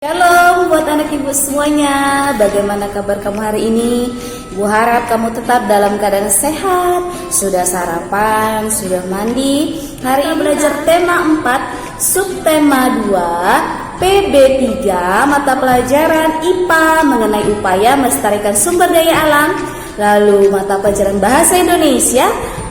Shalom buat anak ibu semuanya. Bagaimana kabar kamu hari ini? Ibu harap kamu tetap dalam keadaan sehat. Sudah sarapan, sudah mandi. Hari ini belajar tema 4, subtema 2, PB 3, mata pelajaran IPA mengenai upaya melestarikan sumber daya alam. Lalu mata pelajaran bahasa Indonesia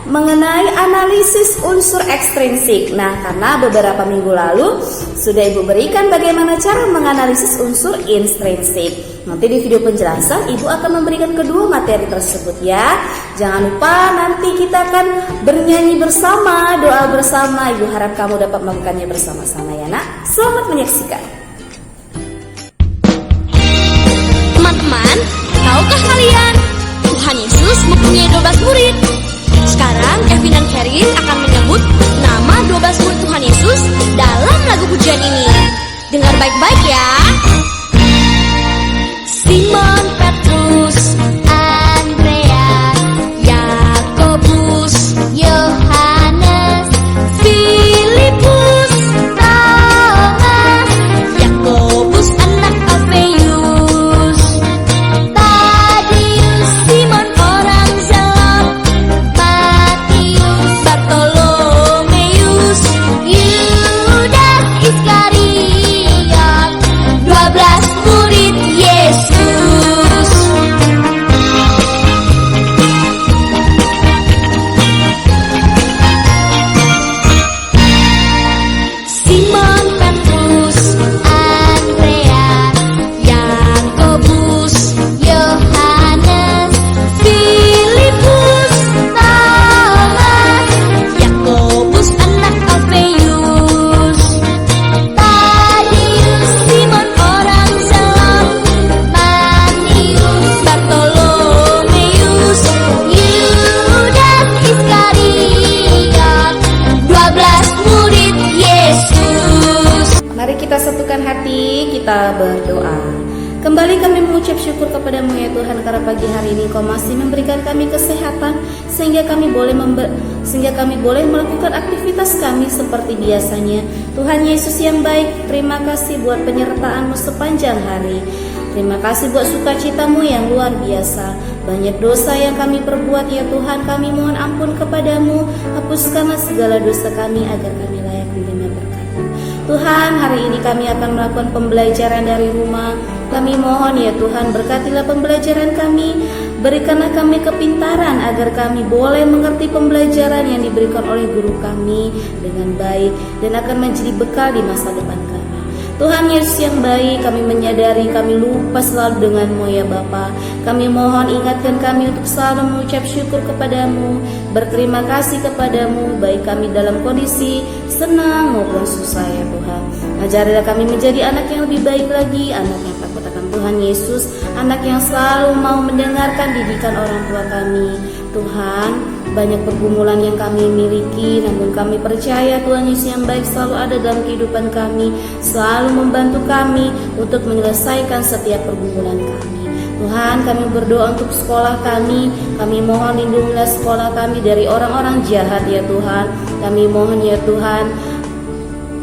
mengenai analisis unsur ekstrinsik. Nah, karena beberapa minggu lalu sudah Ibu berikan bagaimana cara menganalisis unsur intrinsik. Nanti di video penjelasan Ibu akan memberikan kedua materi tersebut ya. Jangan lupa nanti kita akan bernyanyi bersama, doa bersama. Ibu harap kamu dapat melakukannya bersama-sama ya nak. Selamat menyaksikan. Teman-teman, tahukah kalian Tuhan Yesus mempunyai 12 murid? Sekarang Kevin dan Karin akan menyebut nama 12 murid Tuhan Yesus dalam lagu pujian ini. Dengar baik-baik ya. Simon Petrus, Andreas, Yakobus, Yohanes, Filipus, Thomas, Yakobus anak Alfeus, Tadius, Simon orang Zelot, Matius, Bartolomeus, Yudas Iskariot, 12 murid Yesus. Simon Petrus, Andreas, Yakobus, Yohanes, Filipus, Thomas, Yakobus anak Alfeus, Tadius, Simon orang Zelot, Matius, Bartolomeus, Yudas Iskariot, 12 murid Yesus. Mari kita satukan hati, kita berdoa. Kembali kami mengucap syukur kepadamu ya Tuhan, karena pagi hari ini Kau masih memberikan kami kesehatan sehingga kami boleh melakukan aktivitas kami seperti biasanya. Tuhan Yesus yang baik, terima kasih buat penyertaan-Mu sepanjang hari. Terima kasih buat sukacita-Mu yang luar biasa. Banyak dosa yang kami perbuat ya Tuhan, kami mohon ampun kepadamu. Hapuskanlah segala dosa kami agar kami layak menerima berkat-Mu. Tuhan, hari ini kami akan melakukan pembelajaran dari rumah. Kami mohon ya Tuhan, berkatilah pembelajaran kami. Berikanlah kami kepintaran agar kami boleh mengerti pembelajaran yang diberikan oleh guru kami dengan baik dan akan menjadi bekal di masa depan kami. Tuhan Yesus yang baik, kami menyadari kami lupa selalu dengan-Mu ya Bapa. Kami mohon ingatkan kami untuk selalu mengucap syukur kepadamu, berterima kasih kepadamu, baik kami dalam kondisi senang maupun susah ya Tuhan. Ajarilah kami menjadi anak yang lebih baik lagi, anak yang takut akan Tuhan Yesus, anak yang selalu mau mendengarkan didikan orang tua kami. Tuhan, banyak pergumulan yang kami miliki, namun kami percaya Tuhan Yesus yang baik selalu ada dalam kehidupan kami, selalu membantu kami untuk menyelesaikan setiap pergumulan kami. Tuhan, kami berdoa untuk sekolah kami mohon lindungilah sekolah kami dari orang-orang jahat ya Tuhan. Kami mohon ya Tuhan,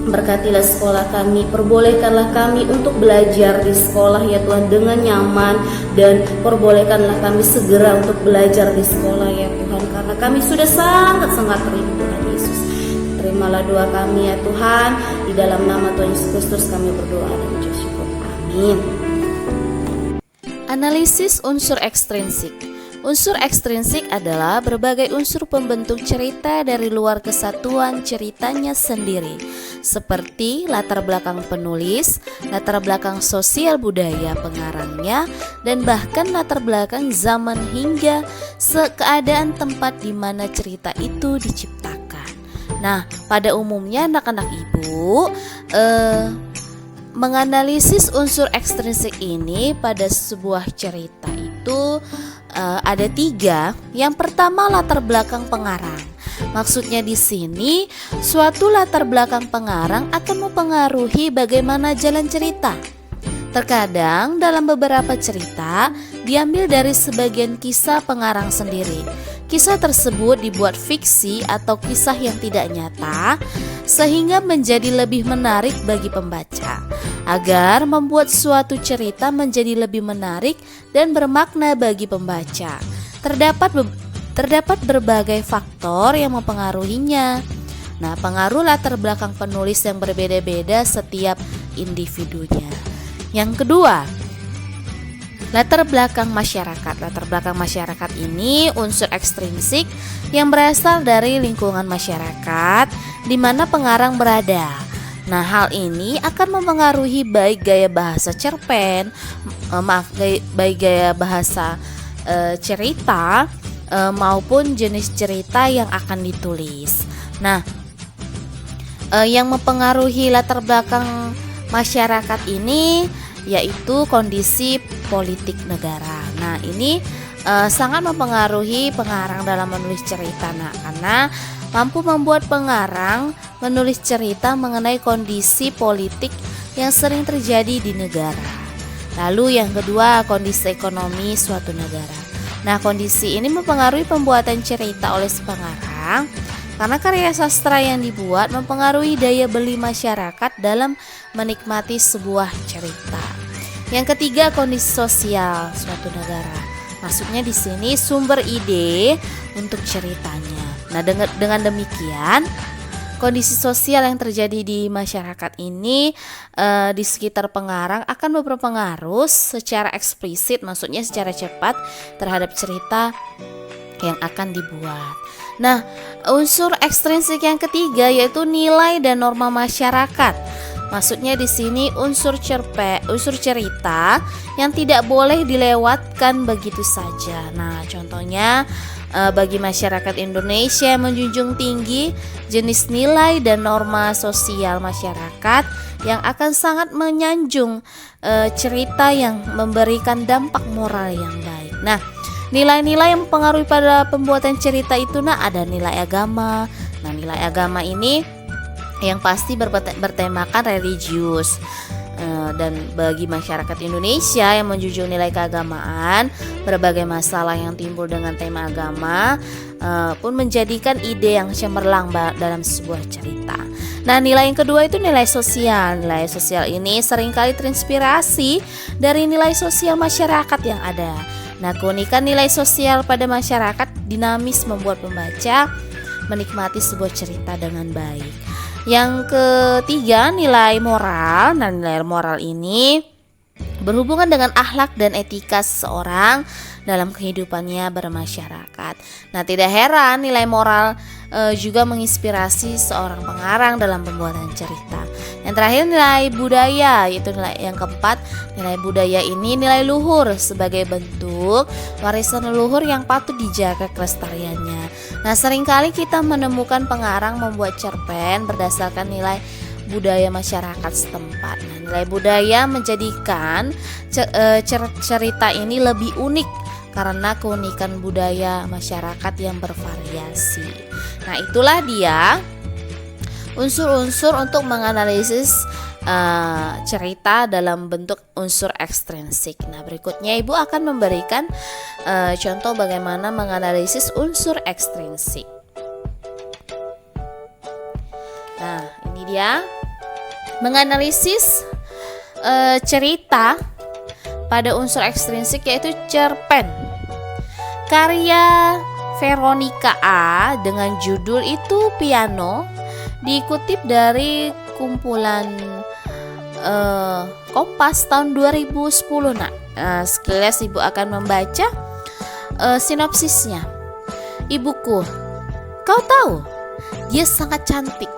berkatilah sekolah kami, perbolehkanlah kami untuk belajar di sekolah ya Tuhan dengan nyaman, dan perbolehkanlah kami segera untuk belajar di sekolah ya Tuhan, karena kami sudah sangat-sangat rindu Tuhan Yesus. Terimalah doa kami ya Tuhan, di dalam nama Tuhan Yesus Kristus kami berdoa dan mengucap syukur. Amin. Analisis unsur ekstrinsik. Unsur ekstrinsik adalah berbagai unsur pembentuk cerita dari luar kesatuan ceritanya sendiri, seperti latar belakang penulis, latar belakang sosial budaya pengarangnya, dan bahkan latar belakang zaman hingga keadaan tempat di mana cerita itu diciptakan. Nah, pada umumnya anak-anak ibu menganalisis unsur ekstrinsik ini pada sebuah cerita itu ada 3. Yang pertama, latar belakang pengarang. Maksudnya di sini suatu latar belakang pengarang akan mempengaruhi bagaimana jalan cerita. Terkadang dalam beberapa cerita diambil dari sebagian kisah pengarang sendiri. Kisah tersebut dibuat fiksi atau kisah yang tidak nyata sehingga menjadi lebih menarik bagi pembaca. Agar membuat suatu cerita menjadi lebih menarik dan bermakna bagi pembaca, terdapat berbagai faktor yang mempengaruhinya. Nah, pengaruh latar belakang penulis yang berbeda-beda setiap individunya. Yang kedua, latar belakang masyarakat. Latar belakang masyarakat ini unsur ekstrinsik yang berasal dari lingkungan masyarakat di mana pengarang berada. Nah, hal ini akan mempengaruhi baik gaya bahasa cerpen, baik gaya bahasa cerita maupun jenis cerita yang akan ditulis. Nah, yang mempengaruhi latar belakang masyarakat ini yaitu kondisi politik negara. Nah, ini sangat mempengaruhi pengarang dalam menulis cerita. Nah, karena mampu membuat pengarang menulis cerita mengenai kondisi politik yang sering terjadi di negara. Lalu yang kedua, kondisi ekonomi suatu negara. Nah, kondisi ini mempengaruhi pembuatan cerita oleh si pengarang karena karya sastra yang dibuat mempengaruhi daya beli masyarakat dalam menikmati sebuah cerita. Yang ketiga, kondisi sosial suatu negara. Maksudnya di sini sumber ide untuk ceritanya. Nah, dengan demikian, kondisi sosial yang terjadi di masyarakat ini di sekitar pengarang akan berpengaruh secara eksplisit, maksudnya secara cepat terhadap cerita yang akan dibuat. Nah, unsur ekstrinsik yang ketiga yaitu nilai dan norma masyarakat. Maksudnya di sini unsur cerita yang tidak boleh dilewatkan begitu saja. Nah, contohnya bagi masyarakat Indonesia yang menjunjung tinggi jenis nilai dan norma sosial masyarakat yang akan sangat menyanjung cerita yang memberikan dampak moral yang baik. Nah, nilai-nilai yang mempengaruhi pada pembuatan cerita itu ada nilai agama. Nah, nilai agama ini yang pasti bertemakan religius. Dan bagi masyarakat Indonesia yang menjunjung nilai keagamaan, berbagai masalah yang timbul dengan tema agama pun menjadikan ide yang cemerlang dalam sebuah cerita. Nah, nilai yang kedua itu nilai sosial. Nilai sosial ini seringkali terinspirasi dari nilai sosial masyarakat yang ada. Nah, keunikan nilai sosial pada masyarakat dinamis membuat pembaca menikmati sebuah cerita dengan baik. Yang ketiga, nilai moral. Nah, nilai moral ini berhubungan dengan akhlak dan etika seseorang dalam kehidupannya bermasyarakat. Nah, tidak heran nilai moral juga menginspirasi seorang pengarang dalam pembuatan cerita. Yang terakhir, nilai budaya, yaitu nilai yang keempat. Nilai budaya ini nilai luhur sebagai bentuk warisan leluhur yang patut dijaga kelestariannya. Nah, seringkali kita menemukan pengarang membuat cerpen berdasarkan nilai budaya masyarakat setempat. Nah, nilai budaya menjadikan cerita ini lebih unik karena keunikan budaya masyarakat yang bervariasi. Nah, itulah dia unsur-unsur untuk menganalisis cerita dalam bentuk unsur ekstrinsik. Nah, berikutnya Ibu akan memberikan contoh bagaimana menganalisis unsur ekstrinsik. Nah, ini dia menganalisis cerita pada unsur ekstrinsik yaitu cerpen. Karya Veronica A dengan judul itu Piano dikutip dari kumpulan Kompas tahun 2010. Nah, sekilas Ibu akan membaca sinopsisnya. Ibuku, kau tahu, dia sangat cantik.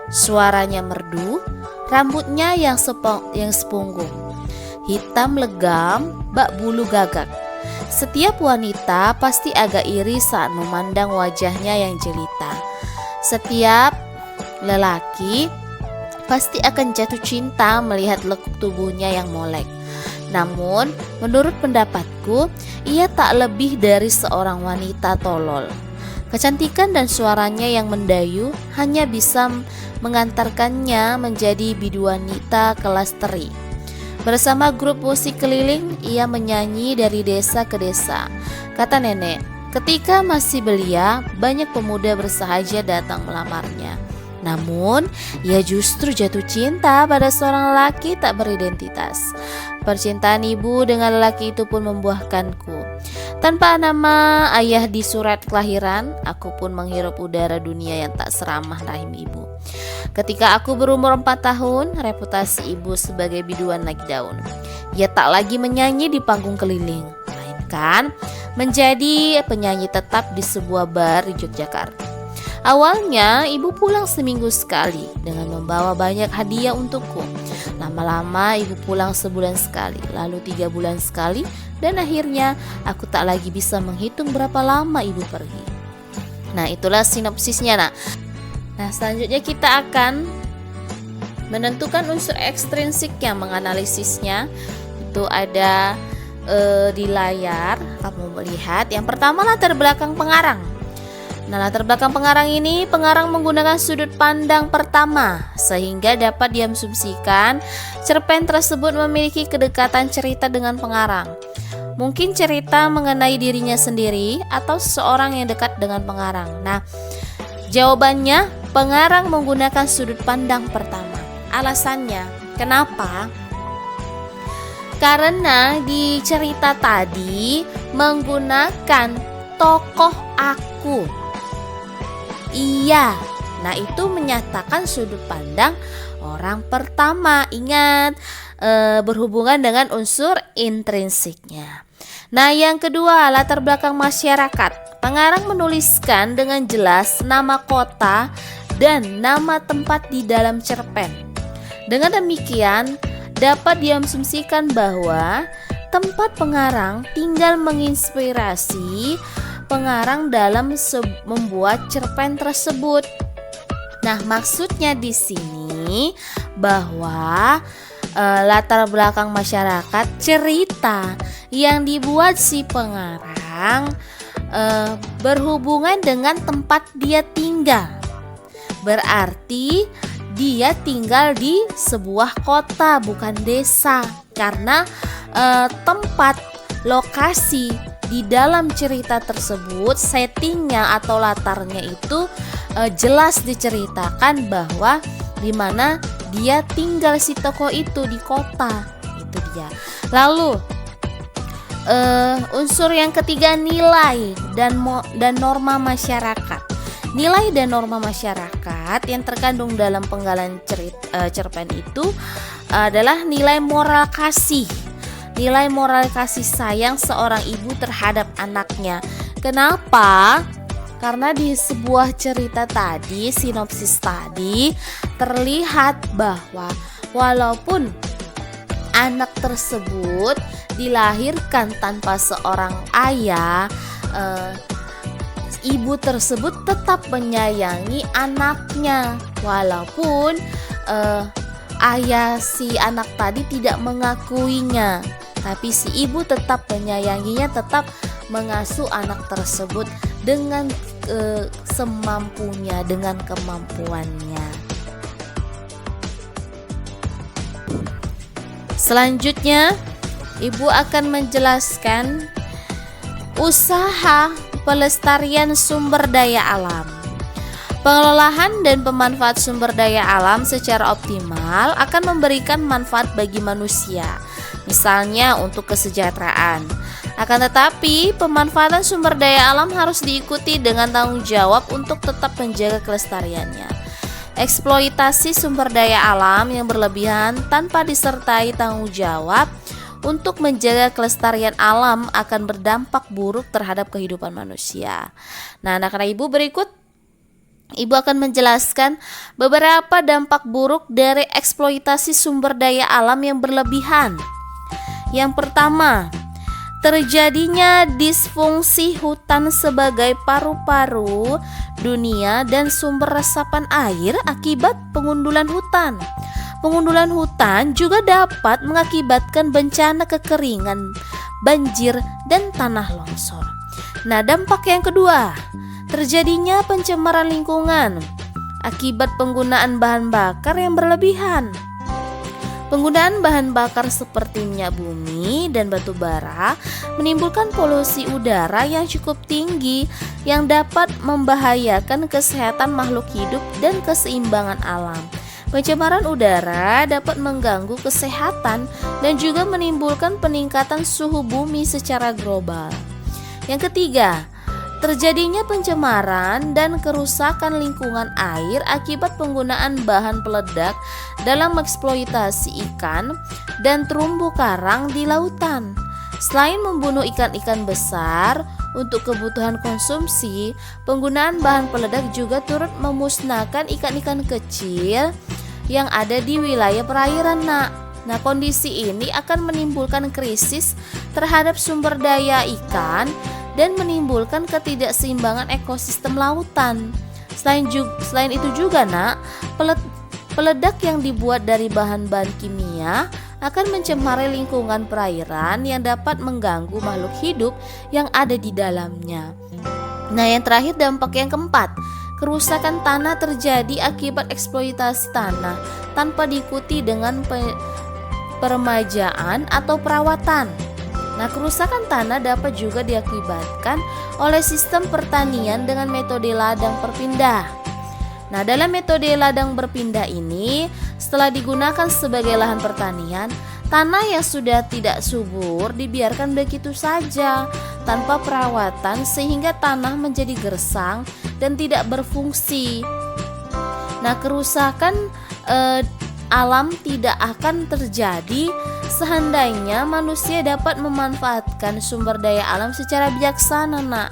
Suaranya merdu, rambutnya yang sepunggung, hitam legam, bak bulu gagak. Setiap wanita pasti agak iri saat memandang wajahnya yang jelita. Setiap lelaki pasti akan jatuh cinta melihat lekuk tubuhnya yang molek. Namun, menurut pendapatku, ia tak lebih dari seorang wanita tolol. Kecantikan dan suaranya yang mendayu hanya bisa mengantarkannya menjadi biduanita kelas teri. Bersama grup musik keliling, ia menyanyi dari desa ke desa. Kata nenek, Ketika masih belia, banyak pemuda bersahaja datang melamarnya. Namun, ia justru jatuh cinta pada seorang lelaki tak beridentitas. Percintaan ibu dengan lelaki itu pun membuahkanku. Tanpa nama ayah di surat kelahiran, aku pun menghirup udara dunia yang tak seramah rahim ibu. Ketika aku berumur 4 tahun, reputasi ibu sebagai biduan naik daun. Ia tak lagi menyanyi di panggung keliling, melainkan menjadi penyanyi tetap di sebuah bar di Yogyakarta. Awalnya ibu pulang seminggu sekali dengan membawa banyak hadiah untukku. Lama-lama ibu pulang sebulan sekali, lalu 3 bulan sekali, dan akhirnya aku tak lagi bisa menghitung berapa lama ibu pergi. Nah, itulah sinopsisnya. Nah, selanjutnya kita akan menentukan unsur ekstrinsik yang menganalisisnya. Itu ada di layar kamu melihat. Yang pertama, latar belakang pengarang. Nah, latar belakang pengarang ini, pengarang menggunakan sudut pandang pertama sehingga dapat diasumsikan cerpen tersebut memiliki kedekatan cerita dengan pengarang. Mungkin cerita mengenai dirinya sendiri atau seseorang yang dekat dengan pengarang. Nah, jawabannya, pengarang menggunakan sudut pandang pertama. Alasannya, kenapa? Karena di cerita tadi menggunakan tokoh aku. Iya, nah itu menyatakan sudut pandang orang pertama. Ingat, berhubungan dengan unsur intrinsiknya. Nah, yang kedua, latar belakang masyarakat. Pengarang menuliskan dengan jelas nama kota dan nama tempat di dalam cerpen. Dengan demikian, dapat diasumsikan bahwa tempat pengarang tinggal menginspirasi pengarang dalam membuat cerpen tersebut. Nah, maksudnya di sini bahwa latar belakang masyarakat cerita yang dibuat si pengarang berhubungan dengan tempat dia tinggal. Berarti dia tinggal di sebuah kota, bukan desa, karena tempat lokasi di dalam cerita tersebut, settingnya atau latarnya itu jelas diceritakan bahwa di mana dia tinggal si tokoh itu, di kota. Itu dia. Lalu unsur yang ketiga, nilai dan norma masyarakat. Nilai dan norma masyarakat yang terkandung dalam penggalan cerpen itu adalah nilai moral kasih. Nilai moral kasih sayang seorang ibu terhadap anaknya. Kenapa? Karena di sebuah cerita tadi, sinopsis tadi, terlihat bahwa walaupun anak tersebut dilahirkan tanpa seorang ayah, ibu tersebut tetap menyayangi anaknya. Walaupun ayah si anak tadi tidak mengakuinya, tapi si ibu tetap menyayanginya, tetap mengasuh anak tersebut dengan semampunya, dengan kemampuannya. Selanjutnya, ibu akan menjelaskan usaha pelestarian sumber daya alam. Pengelolaan dan pemanfaat sumber daya alam secara optimal akan memberikan manfaat bagi manusia, misalnya untuk kesejahteraan. Akan tetapi, pemanfaatan sumber daya alam harus diikuti dengan tanggung jawab untuk tetap menjaga kelestariannya. Eksploitasi sumber daya alam yang berlebihan tanpa disertai tanggung jawab untuk menjaga kelestarian alam akan berdampak buruk terhadap kehidupan manusia. Nah, anak-anak ibu, berikut ibu akan menjelaskan beberapa dampak buruk dari eksploitasi sumber daya alam yang berlebihan. Yang pertama, terjadinya disfungsi hutan sebagai paru-paru dunia dan sumber resapan air akibat pengundulan hutan. Pengundulan hutan juga dapat mengakibatkan bencana kekeringan, banjir, dan tanah longsor. Nah, dampak yang kedua, terjadinya pencemaran lingkungan akibat penggunaan bahan bakar yang berlebihan. Penggunaan bahan bakar seperti minyak bumi dan batu bara menimbulkan polusi udara yang cukup tinggi yang dapat membahayakan kesehatan makhluk hidup dan keseimbangan alam. Pencemaran udara dapat mengganggu kesehatan dan juga menimbulkan peningkatan suhu bumi secara global. Yang ketiga, terjadinya pencemaran dan kerusakan lingkungan air akibat penggunaan bahan peledak dalam eksploitasi ikan dan terumbu karang di lautan. Selain membunuh ikan-ikan besar untuk kebutuhan konsumsi, penggunaan bahan peledak juga turut memusnahkan ikan-ikan kecil yang ada di wilayah perairan, Nak. Nah, kondisi ini akan menimbulkan krisis terhadap sumber daya ikan dan menimbulkan ketidakseimbangan ekosistem lautan. Selain itu juga, Nak, peledak yang dibuat dari bahan-bahan kimia akan mencemari lingkungan perairan yang dapat mengganggu makhluk hidup yang ada di dalamnya. Nah, yang terakhir, dampak yang keempat, kerusakan tanah terjadi akibat eksploitasi tanah tanpa diikuti dengan peremajaan atau perawatan. Nah, kerusakan tanah dapat juga diakibatkan oleh sistem pertanian dengan metode ladang berpindah. Nah, dalam metode ladang berpindah ini, setelah digunakan sebagai lahan pertanian, tanah yang sudah tidak subur dibiarkan begitu saja tanpa perawatan sehingga tanah menjadi gersang dan tidak berfungsi. Nah, kerusakan alam tidak akan terjadi seandainya manusia dapat memanfaatkan sumber daya alam secara bijaksana, Nak.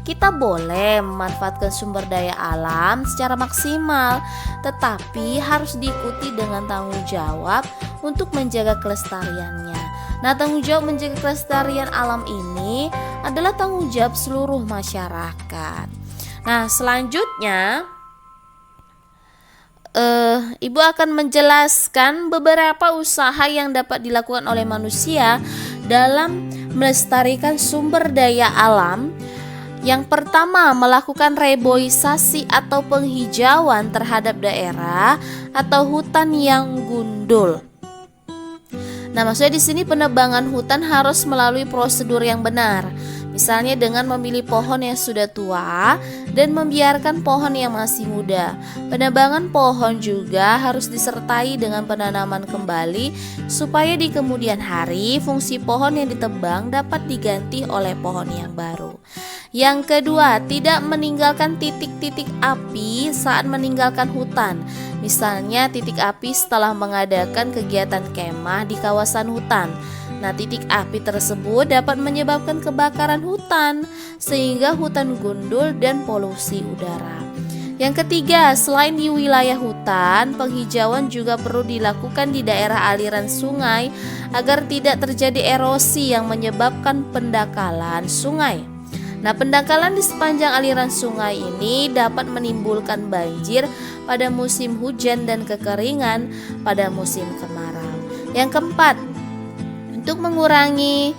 Kita boleh memanfaatkan sumber daya alam secara maksimal, tetapi harus diikuti dengan tanggung jawab untuk menjaga kelestariannya. Nah, tanggung jawab menjaga kelestarian alam ini adalah tanggung jawab seluruh masyarakat. Nah, selanjutnya Ibu akan menjelaskan beberapa usaha yang dapat dilakukan oleh manusia dalam melestarikan sumber daya alam. Yang pertama, melakukan reboisasi atau penghijauan terhadap daerah atau hutan yang gundul. Nah, maksudnya di sini penebangan hutan harus melalui prosedur yang benar. Misalnya dengan memilih pohon yang sudah tua dan membiarkan pohon yang masih muda. Penebangan pohon juga harus disertai dengan penanaman kembali supaya di kemudian hari fungsi pohon yang ditebang dapat diganti oleh pohon yang baru. Yang kedua, tidak meninggalkan titik-titik api saat meninggalkan hutan. Misalnya titik api setelah mengadakan kegiatan kemah di kawasan hutan. Nah, titik api tersebut dapat menyebabkan kebakaran hutan sehingga hutan gundul dan polusi udara. Yang ketiga, selain di wilayah hutan, penghijauan juga perlu dilakukan di daerah aliran sungai agar tidak terjadi erosi yang menyebabkan pendangkalan sungai. Nah, pendangkalan di sepanjang aliran sungai ini dapat menimbulkan banjir pada musim hujan dan kekeringan pada musim kemarau. Yang keempat, untuk mengurangi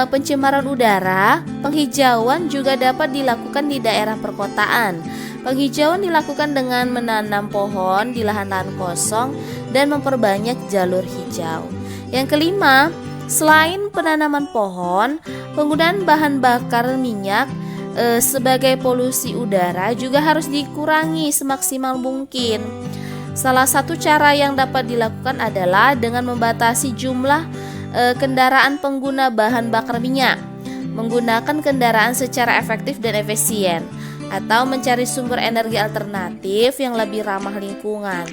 pencemaran udara, penghijauan juga dapat dilakukan di daerah perkotaan. Penghijauan dilakukan dengan menanam pohon di lahan-lahan kosong dan memperbanyak jalur hijau. Yang kelima, selain penanaman pohon, penggunaan bahan bakar minyak sebagai polusi udara juga harus dikurangi semaksimal mungkin. Salah satu cara yang dapat dilakukan adalah dengan membatasi jumlah kendaraan pengguna bahan bakar minyak, menggunakan kendaraan secara efektif dan efisien, atau mencari sumber energi alternatif yang lebih ramah lingkungan.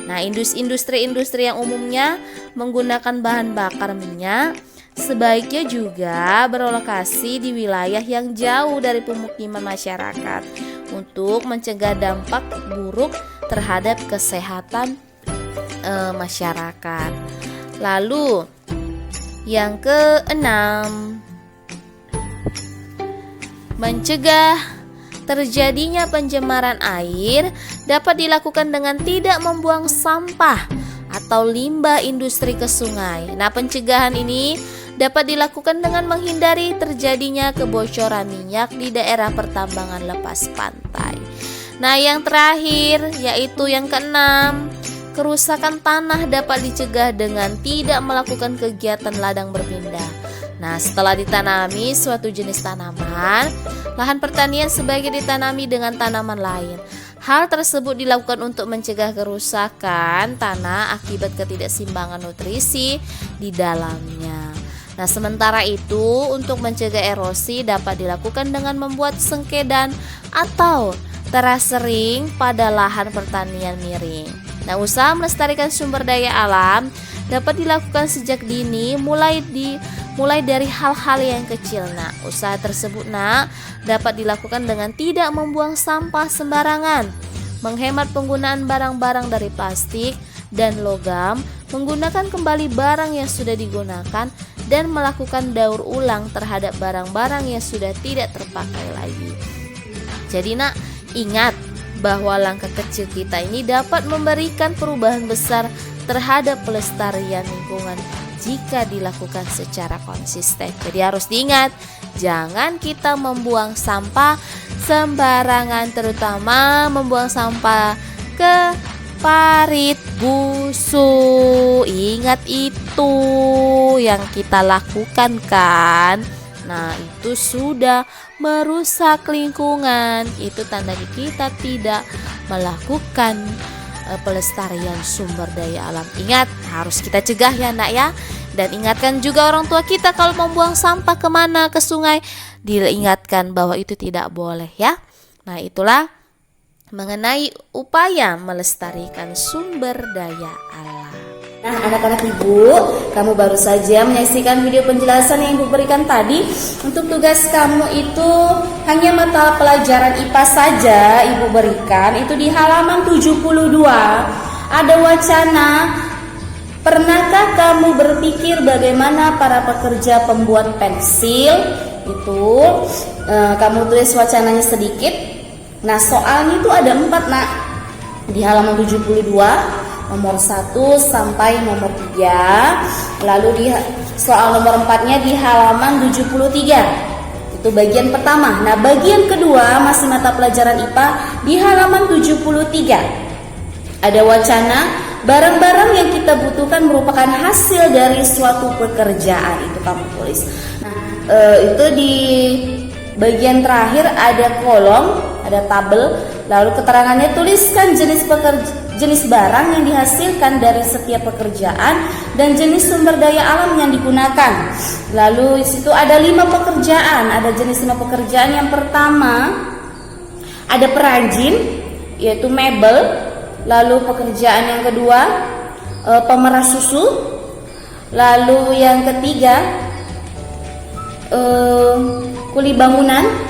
Nah, industri-industri yang umumnya menggunakan bahan bakar minyak sebaiknya juga berlokasi di wilayah yang jauh dari pemukiman masyarakat untuk mencegah dampak buruk terhadap kesehatan masyarakat. Lalu yang keenam, mencegah terjadinya pencemaran air dapat dilakukan dengan tidak membuang sampah atau limbah industri ke sungai. Nah, pencegahan ini dapat dilakukan dengan menghindari terjadinya kebocoran minyak di daerah pertambangan lepas pantai. Nah, yang terakhir yaitu yang keenam, kerusakan tanah dapat dicegah dengan tidak melakukan kegiatan ladang berpindah. Nah, setelah ditanami suatu jenis tanaman, lahan pertanian sebaiknya ditanami dengan tanaman lain. Hal tersebut dilakukan untuk mencegah kerusakan tanah akibat ketidakseimbangan nutrisi di dalamnya. Nah, sementara itu untuk mencegah erosi dapat dilakukan dengan membuat sengkedan atau terasering pada lahan pertanian miring. Nah, usaha melestarikan sumber daya alam dapat dilakukan sejak dini mulai dari hal-hal yang kecil. Nah, usaha tersebut dapat dilakukan dengan tidak membuang sampah sembarangan, menghemat penggunaan barang-barang dari plastik dan logam, menggunakan kembali barang yang sudah digunakan, dan melakukan daur ulang terhadap barang-barang yang sudah tidak terpakai lagi. Jadi ingat bahwa langkah kecil kita ini dapat memberikan perubahan besar terhadap pelestarian lingkungan jika dilakukan secara konsisten. Jadi harus diingat, jangan kita membuang sampah sembarangan, terutama membuang sampah ke parit busuk. Ingat itu yang kita lakukan kan? Nah, itu sudah merusak lingkungan. Itu tanda kita tidak melakukan pelestarian sumber daya alam. Ingat, harus kita cegah ya nak ya. Dan ingatkan juga orang tua kita kalau membuang sampah kemana, ke sungai, diingatkan bahwa itu tidak boleh ya. Nah, itulah mengenai upaya melestarikan sumber daya alam. Nah, anak-anak ibu, kamu baru saja menyaksikan video penjelasan yang ibu berikan tadi. Untuk tugas kamu itu hanya mata pelajaran IPA saja ibu berikan. Itu di halaman 72. Ada wacana, pernahkah kamu berpikir bagaimana para pekerja pembuat pensil? Itu kamu tulis wacananya sedikit. Nah, soalnya itu ada 4 nak. Di halaman 72, nomor 1 sampai nomor 3. Lalu di soal nomor 4-nya di halaman 73. Itu bagian pertama. Nah, bagian kedua masih mata pelajaran IPA di halaman 73. Ada wacana, barang-barang yang kita butuhkan merupakan hasil dari suatu pekerjaan. Itu kamu tulis. Nah, itu di bagian terakhir ada kolom, ada tabel, lalu keterangannya tuliskan jenis barang yang dihasilkan dari setiap pekerjaan dan jenis sumber daya alam yang digunakan. Lalu di situ ada 5 pekerjaan, ada jenis 5 pekerjaan. Yang pertama ada perajin, yaitu mebel. Lalu pekerjaan yang kedua pemerah susu. Lalu yang ketiga kuli bangunan.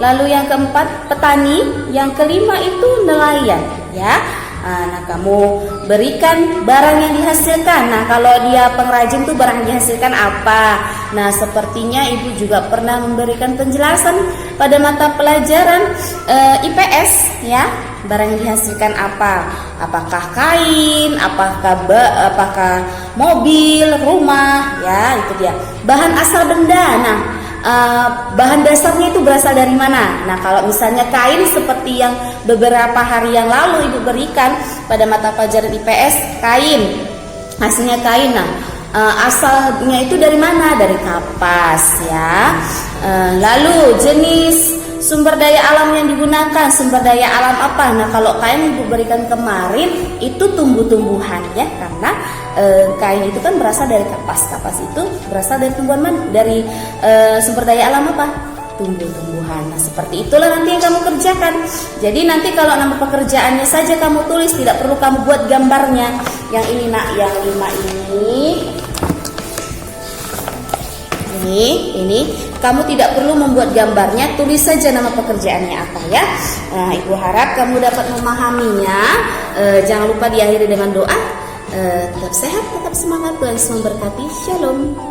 Lalu yang keempat petani, yang kelima itu nelayan ya. Nah, kamu berikan barang yang dihasilkan. Nah, kalau dia pengrajin tuh barang yang dihasilkan apa? Nah, sepertinya ibu juga pernah memberikan penjelasan pada mata pelajaran IPS ya. Barang yang dihasilkan apa? Apakah kain, apakah mobil, rumah ya, itu dia. Bahan asal benda. Nah, bahan dasarnya itu berasal dari mana? Nah, kalau misalnya kain seperti yang beberapa hari yang lalu ibu berikan pada mata pelajaran IPS, kain, hasilnya kain. Nah, asalnya itu dari mana? Dari kapas ya. Lalu jenis sumber daya alam yang digunakan, sumber daya alam apa? Nah, kalau kain ibu berikan kemarin itu tumbuh-tumbuhan ya, karena kain itu kan berasal dari kapas. Kapas itu berasal dari tumbuhan dari sumber daya alam apa? Tumbuh-tumbuhan. Nah, seperti itulah nanti yang kamu kerjakan. Jadi nanti kalau nama pekerjaannya saja kamu tulis, tidak perlu kamu buat gambarnya. Yang ini nak, yang 5 ini kamu tidak perlu membuat gambarnya, tulis saja nama pekerjaannya apa ya. Nah, ibu harap kamu dapat memahaminya. Jangan lupa diakhiri dengan doa. Tetap sehat, tetap semangat, Tuhan Yesus memberkati. Shalom.